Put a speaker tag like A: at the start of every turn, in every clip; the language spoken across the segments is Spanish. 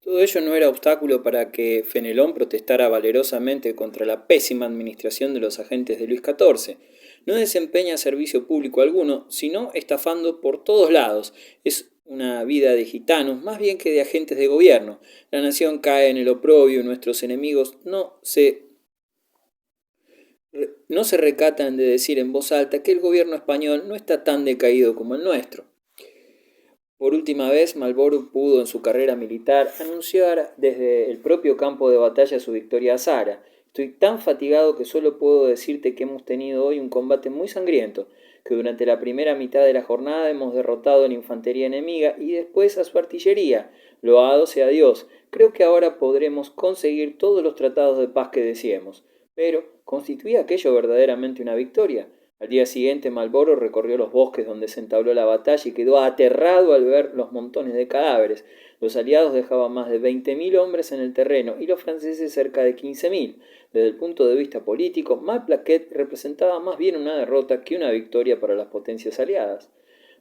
A: Todo ello no era obstáculo para que Fenelón protestara valerosamente contra la pésima administración de los agentes de Luis XIV. No desempeña servicio público alguno, sino estafando por todos lados. Es una vida de gitanos más bien que de agentes de gobierno. La nación cae en el oprobio y nuestros enemigos no se recatan de decir en voz alta que el gobierno español no está tan decaído como el nuestro. Por última vez, Marlborough pudo en su carrera militar anunciar desde el propio campo de batalla su victoria a Zara. Estoy tan fatigado que solo puedo decirte que hemos tenido hoy un combate muy sangriento, que durante la primera mitad de la jornada hemos derrotado a la infantería enemiga y después a su artillería. Loado sea Dios. Creo que ahora podremos conseguir todos los tratados de paz que deseemos. Pero, ¿constituía aquello verdaderamente una victoria? Al día siguiente Marlborough recorrió los bosques donde se entabló la batalla y quedó aterrado al ver los montones de cadáveres. Los aliados dejaban más de 20.000 hombres en el terreno y los franceses cerca de 15.000. Desde el punto de vista político, Malplaquet representaba más bien una derrota que una victoria para las potencias aliadas.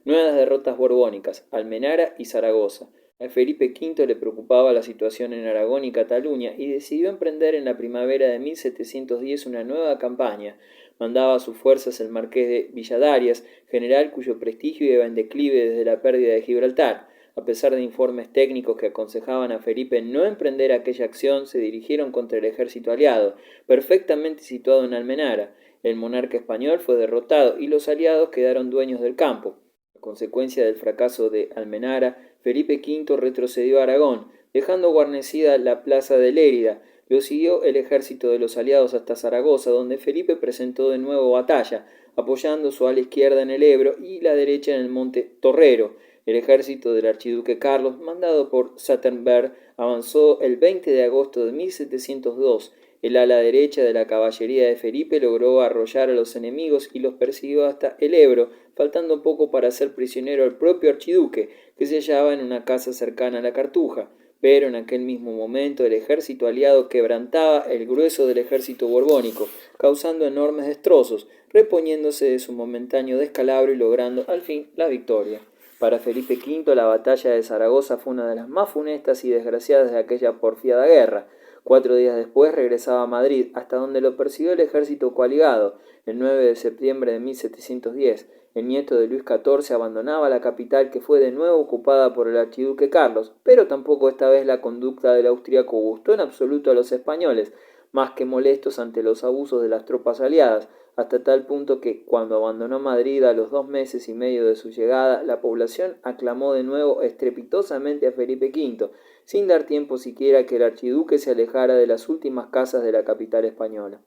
A: Nuevas derrotas borbónicas, Almenara y Zaragoza. A Felipe V le preocupaba la situación en Aragón y Cataluña y decidió emprender en la primavera de 1710 una nueva campaña. Mandaba a sus fuerzas el marqués de Villadarias, general cuyo prestigio iba en declive desde la pérdida de Gibraltar. A pesar de informes técnicos que aconsejaban a Felipe no emprender aquella acción, se dirigieron contra el ejército aliado, perfectamente situado en Almenara. El monarca español fue derrotado y los aliados quedaron dueños del campo. A consecuencia del fracaso de Almenara, Felipe V retrocedió a Aragón, dejando guarnecida la plaza de Lérida. Lo siguió el ejército de los aliados hasta Zaragoza, donde Felipe presentó de nuevo batalla, apoyando su ala izquierda en el Ebro y la derecha en el monte Torrero. El ejército del archiduque Carlos, mandado por Sattenberg, avanzó el 20 de agosto de 1702. El ala derecha de la caballería de Felipe logró arrollar a los enemigos y los persiguió hasta el Ebro, faltando poco para hacer prisionero al propio archiduque, que se hallaba en una casa cercana a la Cartuja. Pero en aquel mismo momento el ejército aliado quebrantaba el grueso del ejército borbónico, causando enormes destrozos, reponiéndose de su momentáneo descalabro y logrando al fin la victoria. Para Felipe V la batalla de Zaragoza fue una de las más funestas y desgraciadas de aquella porfiada guerra. 4 días después regresaba a Madrid, hasta donde lo persiguió el ejército coaligado. El 9 de septiembre de 1710, el nieto de Luis XIV abandonaba la capital, que fue de nuevo ocupada por el archiduque Carlos, pero tampoco esta vez la conducta del austríaco gustó en absoluto a los españoles, más que molestos ante los abusos de las tropas aliadas, hasta tal punto que, cuando abandonó Madrid a los 2 meses y medio de su llegada, la población aclamó de nuevo estrepitosamente a Felipe V, sin dar tiempo siquiera que el archiduque se alejara de las últimas casas de la capital española.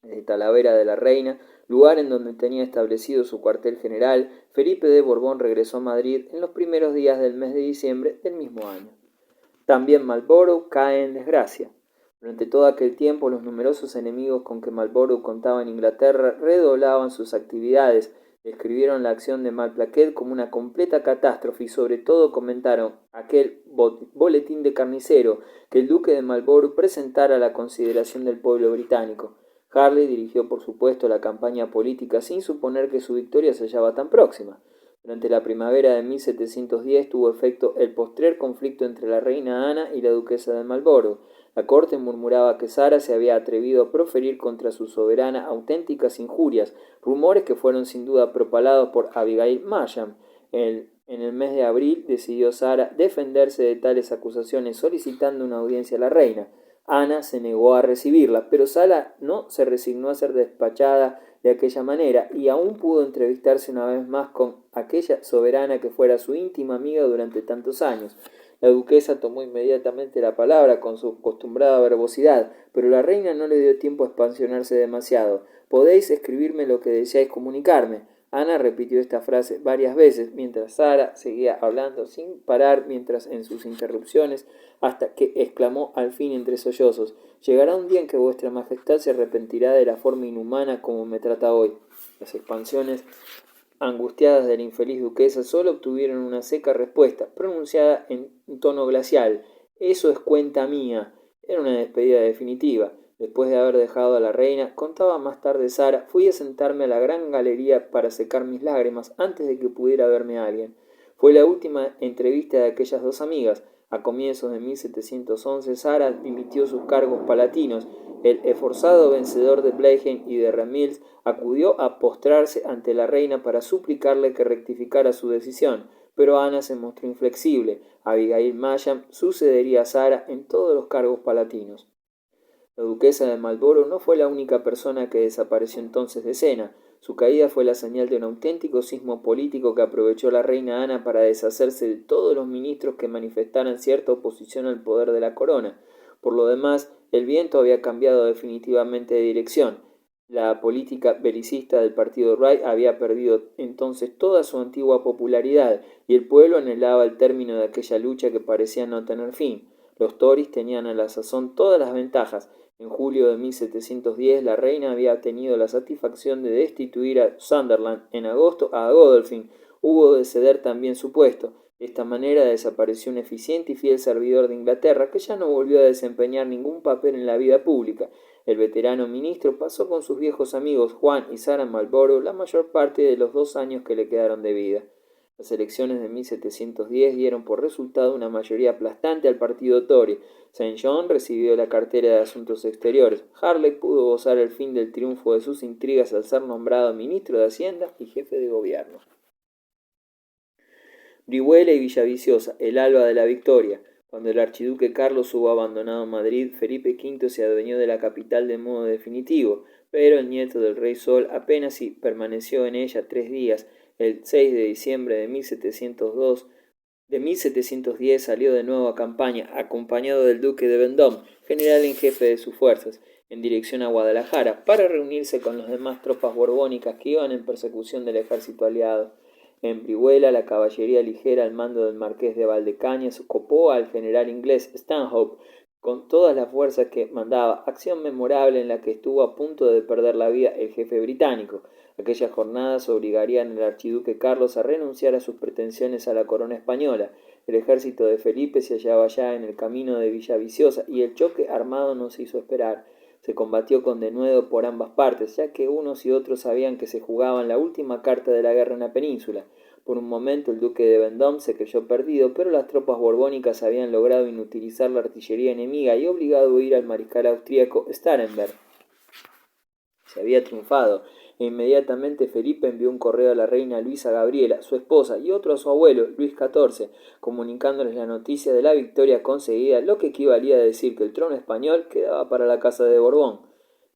A: Desde Talavera de la Reina, lugar en donde tenía establecido su cuartel general, Felipe de Borbón regresó a Madrid en los primeros días del mes de diciembre del mismo año. También Marlborough cae en desgracia. Durante todo aquel tiempo, los numerosos enemigos con que Marlborough contaba en Inglaterra redoblaban sus actividades, describieron la acción de Malplaquet como una completa catástrofe y sobre todo comentaron aquel boletín de carnicero que el duque de Marlborough presentara a la consideración del pueblo británico. Harley dirigió por supuesto la campaña política sin suponer que su victoria se hallaba tan próxima. Durante la primavera de 1710 tuvo efecto el postrer conflicto entre la reina Ana y la duquesa de Marlborough. La corte murmuraba que Sara se había atrevido a proferir contra su soberana auténticas injurias, rumores que fueron sin duda propalados por Abigail Marsham. En el mes de abril decidió Sara defenderse de tales acusaciones solicitando una audiencia a la reina. Ana se negó a recibirla, pero Sara no se resignó a ser despachada de aquella manera y aún pudo entrevistarse una vez más con aquella soberana que fuera su íntima amiga durante tantos años. La duquesa tomó inmediatamente la palabra con su acostumbrada verbosidad, pero la reina no le dio tiempo a expansionarse demasiado. «Podéis escribirme lo que deseáis comunicarme». Ana repitió esta frase varias veces, mientras Sara seguía hablando sin parar, mientras en sus interrupciones, hasta que exclamó al fin entre sollozos: «Llegará un día en que vuestra majestad se arrepentirá de la forma inhumana como me trata hoy». Las expansiones angustiadas de la infeliz duquesa solo obtuvieron una seca respuesta, pronunciada en tono glacial: «Eso es cuenta mía». Era una despedida definitiva. Después de haber dejado a la reina, contaba más tarde Sara, fui a sentarme a la gran galería para secar mis lágrimas antes de que pudiera verme alguien. Fue la última entrevista de aquellas dos amigas. A comienzos de 1711, Sara dimitió sus cargos palatinos. El esforzado vencedor de Blenheim y de Ramillies acudió a postrarse ante la reina para suplicarle que rectificara su decisión, pero Ana se mostró inflexible. Abigail Masham sucedería a Sara en todos los cargos palatinos. La duquesa de Marlborough no fue la única persona que desapareció entonces de escena. Su caída fue la señal de un auténtico sismo político que aprovechó la reina Ana para deshacerse de todos los ministros que manifestaran cierta oposición al poder de la corona. Por lo demás, el viento había cambiado definitivamente de dirección. La política belicista del partido Wright había perdido entonces toda su antigua popularidad y el pueblo anhelaba el término de aquella lucha que parecía no tener fin. Los Tories tenían a la sazón todas las ventajas. En julio de 1710 la reina había tenido la satisfacción de destituir a Sunderland. En agosto a Godolphin hubo de ceder también su puesto. De esta manera desapareció un eficiente y fiel servidor de Inglaterra que ya no volvió a desempeñar ningún papel en la vida pública. El veterano ministro pasó con sus viejos amigos Juan y Sarah Marlborough la mayor parte de los 2 años que le quedaron de vida. Las elecciones de 1710 dieron por resultado una mayoría aplastante al partido Tory. St. John recibió la cartera de Asuntos Exteriores. Harley pudo gozar el fin del triunfo de sus intrigas al ser nombrado ministro de Hacienda y jefe de gobierno. Brihuela y Villaviciosa, el alba de la victoria. Cuando el archiduque Carlos hubo abandonado Madrid, Felipe V se adueñó de la capital de modo definitivo, pero el nieto del rey Sol apenas si permaneció en ella 3 días. El 6 de diciembre de 1710 salió de nuevo a campaña, acompañado del duque de Vendôme, general en jefe de sus fuerzas, en dirección a Guadalajara, para reunirse con las demás tropas borbónicas que iban en persecución del ejército aliado. En Brihuela, la caballería ligera al mando del marqués de Valdecañas copó al general inglés Stanhope con todas las fuerzas que mandaba, acción memorable en la que estuvo a punto de perder la vida el jefe británico. Aquellas jornadas obligarían al archiduque Carlos a renunciar a sus pretensiones a la corona española. El ejército de Felipe se hallaba ya en el camino de Villaviciosa y el choque armado no se hizo esperar. Se combatió con denuedo por ambas partes, ya que unos y otros sabían que se jugaban la última carta de la guerra en la península. Por un momento el duque de Vendôme se creyó perdido, pero las tropas borbónicas habían logrado inutilizar la artillería enemiga y obligado a huir al mariscal austríaco Starhemberg. Se había triunfado, e inmediatamente Felipe envió un correo a la reina Luisa Gabriela, su esposa, y otro a su abuelo, Luis XIV, comunicándoles la noticia de la victoria conseguida, lo que equivalía a decir que el trono español quedaba para la casa de Borbón.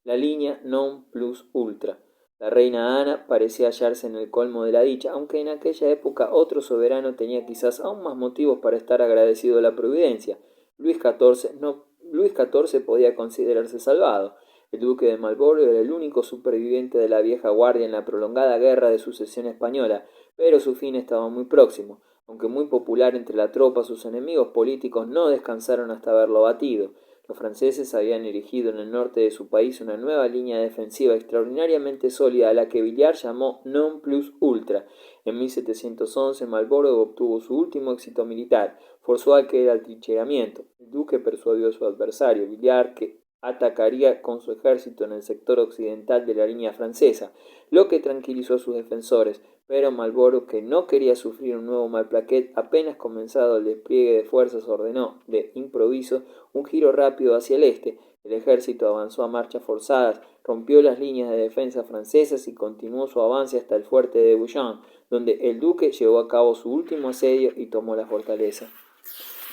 A: La línea non plus ultra. La reina Ana parecía hallarse en el colmo de la dicha, aunque en aquella época otro soberano tenía quizás aún más motivos para estar agradecido a la providencia. Luis XIV podía considerarse salvado. El duque de Marlborough era el único superviviente de la vieja guardia en la prolongada guerra de sucesión española, pero su fin estaba muy próximo. Aunque muy popular entre la tropa, sus enemigos políticos no descansaron hasta haberlo batido. Los franceses habían erigido en el norte de su país una nueva línea defensiva extraordinariamente sólida, a la que Villars llamó non plus ultra. En 1711 Marlborough obtuvo su último éxito militar, forzó a que el atrincheramiento. El duque persuadió a su adversario, Villars, que atacaría con su ejército en el sector occidental de la línea francesa, lo que tranquilizó a sus defensores, pero Marlborough, que no quería sufrir un nuevo Malplaquet, apenas comenzado el despliegue de fuerzas, ordenó, de improviso, un giro rápido hacia el este. El ejército avanzó a marchas forzadas, rompió las líneas de defensa francesas y continuó su avance hasta el fuerte de Bouillon, donde el duque llevó a cabo su último asedio y tomó la fortaleza.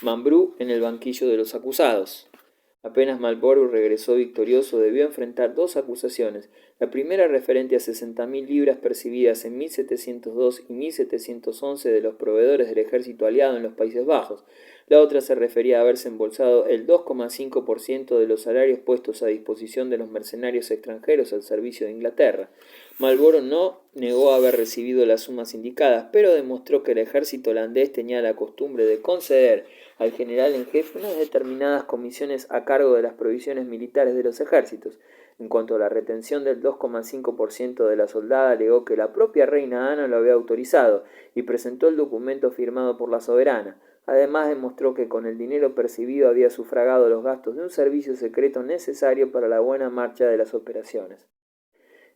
A: Mambrú en el banquillo de los acusados. Apenas Marlborough regresó victorioso, debió enfrentar 2 acusaciones. La primera referente a 60.000 libras percibidas en 1702 y 1711 de los proveedores del ejército aliado en los Países Bajos. La otra se refería a haberse embolsado el 2,5% de los salarios puestos a disposición de los mercenarios extranjeros al servicio de Inglaterra. Marlborough no negó haber recibido las sumas indicadas, pero demostró que el ejército holandés tenía la costumbre de conceder al general en jefe unas determinadas comisiones a cargo de las provisiones militares de los ejércitos. En cuanto a la retención del 2,5% de la soldada, alegó que la propia reina Ana lo había autorizado y presentó el documento firmado por la soberana. Además demostró que con el dinero percibido había sufragado los gastos de un servicio secreto necesario para la buena marcha de las operaciones.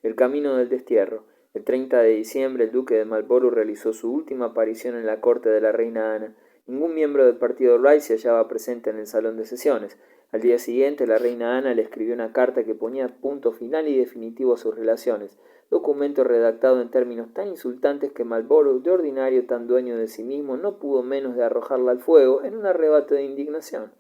A: El camino del destierro. El 30 de diciembre el duque de Marlborough realizó su última aparición en la corte de la reina Ana. Ningún miembro del partido Wright se hallaba presente en el salón de sesiones. Al día siguiente, la reina Ana le escribió una carta que ponía punto final y definitivo a sus relaciones, documento redactado en términos tan insultantes que Marlborough, de ordinario tan dueño de sí mismo, no pudo menos de arrojarla al fuego en un arrebato de indignación.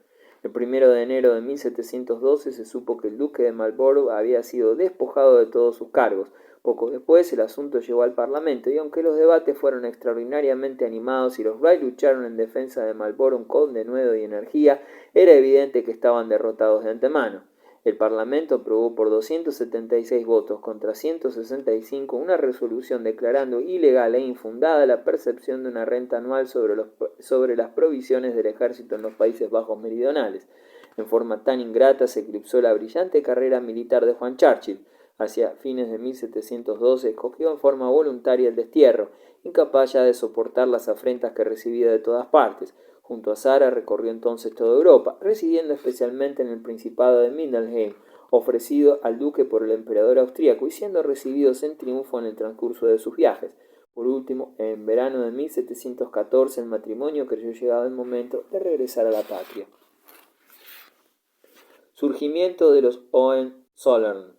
A: El 1 de enero de 1712 se supo que el duque de Marlborough había sido despojado de todos sus cargos. Poco después el asunto llegó al Parlamento y aunque los debates fueron extraordinariamente animados y los Wright lucharon en defensa de Marlborough con denuedo y energía, era evidente que estaban derrotados de antemano. El Parlamento aprobó por 276 votos contra 165 una resolución declarando ilegal e infundada la percepción de una renta anual sobre las provisiones del ejército en los Países Bajos meridionales. En forma tan ingrata se eclipsó la brillante carrera militar de Juan Churchill. Hacia fines de 1712 escogió en forma voluntaria el destierro, incapaz ya de soportar las afrentas que recibía de todas partes. Junto a Sara recorrió entonces toda Europa, residiendo especialmente en el Principado de Mindelheim, ofrecido al duque por el emperador austríaco y siendo recibidos en triunfo en el transcurso de sus viajes. Por último, en verano de 1714 el matrimonio creyó llegado el momento de regresar a la patria. Surgimiento de los Hohenzollern.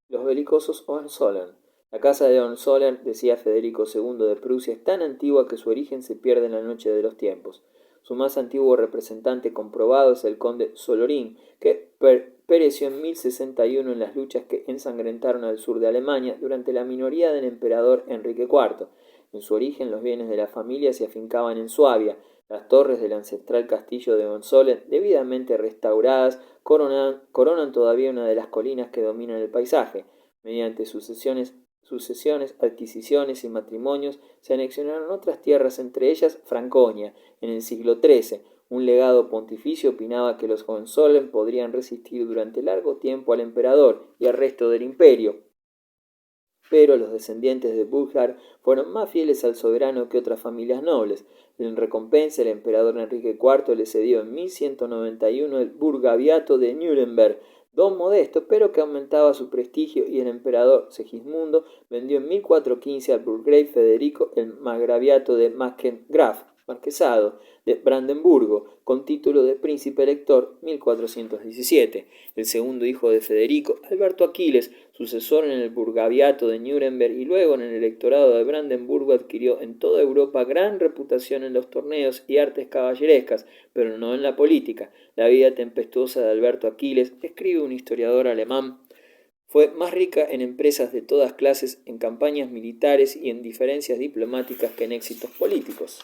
A: Los belicosos Hohenzollern. La casa de Hohenzollern, decía Federico II de Prusia, es tan antigua que su origen se pierde en la noche de los tiempos. Su más antiguo representante comprobado es el conde Solorín, que pereció en 1061 en las luchas que ensangrentaron al sur de Alemania durante la minoría del emperador Enrique IV. En su origen los bienes de la familia se afincaban en Suabia. Las torres del ancestral castillo de Hohenzollern, debidamente restauradas, coronan todavía una de las colinas que dominan el paisaje. Mediante sucesiones, adquisiciones y matrimonios se anexionaron otras tierras, entre ellas Franconia. En el siglo XIII, un legado pontificio opinaba que los Hohenzollern podrían resistir durante largo tiempo al emperador y al resto del imperio. Pero los descendientes de Burkhard fueron más fieles al soberano que otras familias nobles. En recompensa, el emperador Enrique IV le cedió en 1191 el burgaviato de Nuremberg, don modesto, pero que aumentaba su prestigio, y el emperador Segismundo vendió en 1415 al burgrave Federico el margraviato de marquesado de Brandenburgo, con título de príncipe elector 1417. El segundo hijo de Federico, Alberto Aquiles, sucesor en el burgaviato de Nuremberg y luego en el electorado de Brandenburgo, adquirió en toda Europa gran reputación en los torneos y artes caballerescas, pero no en la política. La vida tempestuosa de Alberto Aquiles, escribe un historiador alemán, fue más rica en empresas de todas clases, en campañas militares y en diferencias diplomáticas que en éxitos políticos.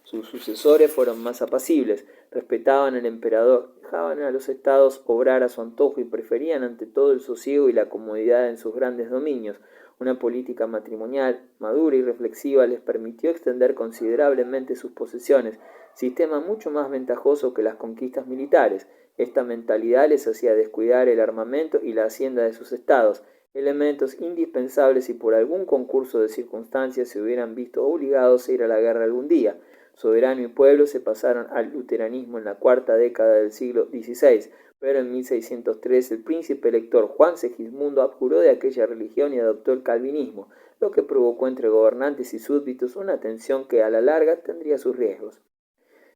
A: Sus sucesores fueron más apacibles, respetaban al emperador, dejaban a los estados obrar a su antojo y preferían ante todo el sosiego y la comodidad en sus grandes dominios. Una política matrimonial, madura y reflexiva les permitió extender considerablemente sus posesiones, sistema mucho más ventajoso que las conquistas militares. Esta mentalidad les hacía descuidar el armamento y la hacienda de sus estados, elementos indispensables si por algún concurso de circunstancias se hubieran visto obligados a ir a la guerra algún día. Soberano y pueblo se pasaron al luteranismo en la cuarta década del siglo XVI, pero en 1603 el príncipe elector Juan Segismundo abjuró de aquella religión y adoptó el calvinismo, lo que provocó entre gobernantes y súbditos una tensión que a la larga tendría sus riesgos.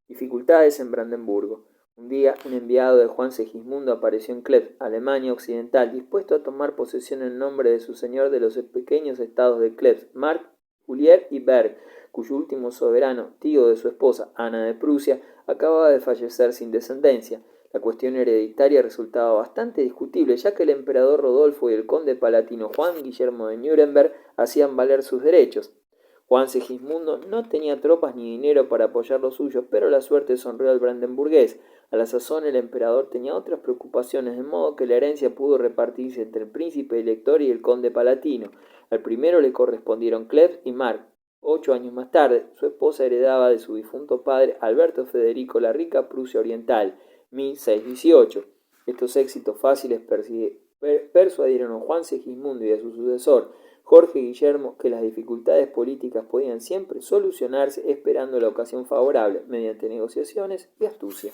A: Dificultades en Brandenburgo. Un día, un enviado de Juan Segismundo apareció en Kleve, Alemania Occidental, dispuesto a tomar posesión en nombre de su señor de los pequeños estados de Kleve, Mark, Julier y Berg, cuyo último soberano, tío de su esposa, Ana de Prusia, acababa de fallecer sin descendencia. La cuestión hereditaria resultaba bastante discutible, ya que el emperador Rodolfo y el conde palatino Juan Guillermo de Nuremberg hacían valer sus derechos. Juan Segismundo no tenía tropas ni dinero para apoyar los suyos, pero la suerte sonrió al brandenburgués. A la sazón el emperador tenía otras preocupaciones, de modo que la herencia pudo repartirse entre el príncipe elector y el conde palatino. Al primero le correspondieron Kleve y Mark. 8 años más tarde, su esposa heredaba de su difunto padre Alberto Federico la rica Prusia Oriental, 1618. Estos éxitos fáciles persuadieron a Juan Segismundo y a su sucesor, Jorge Guillermo, que las dificultades políticas podían siempre solucionarse esperando la ocasión favorable mediante negociaciones y astucia.